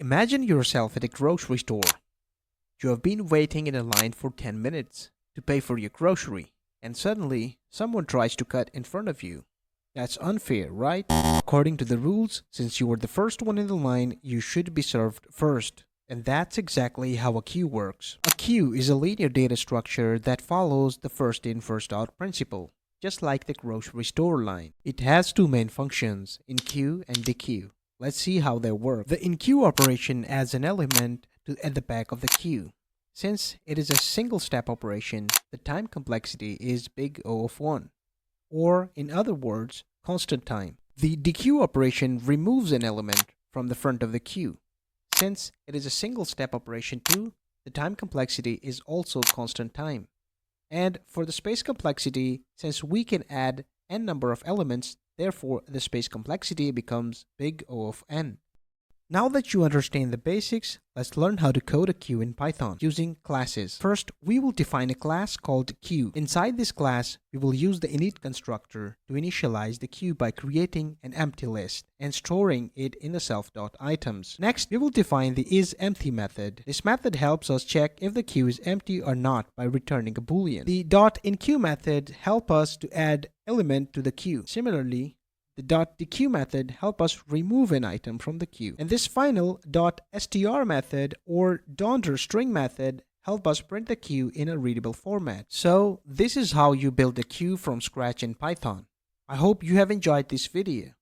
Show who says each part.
Speaker 1: Imagine yourself at a grocery store. You have been waiting in a line for 10 minutes to pay for your grocery, and suddenly someone tries to cut in front of you. That's unfair, right? According to the rules, since you were the first one in the line, you should be served first. And that's exactly how a queue works. A queue is a linear data structure that follows the first in, first out principle, just like the grocery store line. It has two main functions, in-queue and dequeue. Let's see how they work. The in-queue operation adds an element at the back of the queue. Since it is a single-step operation, the time complexity is big O of 1, or in other words, constant time. The dequeue operation removes an element from the front of the queue. Since it is a single-step operation too, the time complexity is also constant time. And for the space complexity, since we can add n number of elements, therefore the space complexity becomes big O of n. Now that you understand the basics, let's learn how to code a queue in Python using classes. First, we will define a class called queue. Inside this class, we will use the init constructor to initialize the queue by creating an empty list and storing it in the self.items. Next, we will define the isEmpty method. This method helps us check if the queue is empty or not by returning a boolean. The .enqueue method helps us to add element to the queue. Similarly, the .dequeue method helps us remove an item from the queue. And this final .str method or $string method helps us print the queue in a readable format. So this is how you build a queue from scratch in Python. I hope you have enjoyed this video.